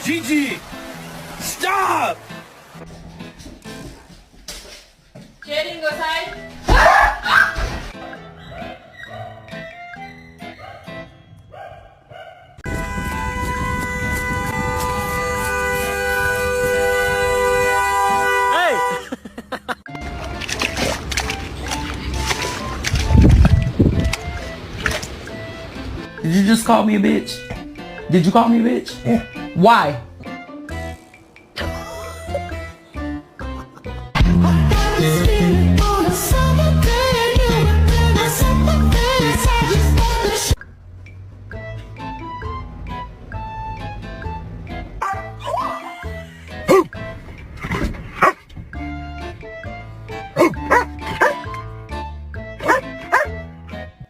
Gigi! Stop! Sharing, go side. Did you just call me a bitch? Did you call me a bitch? Why?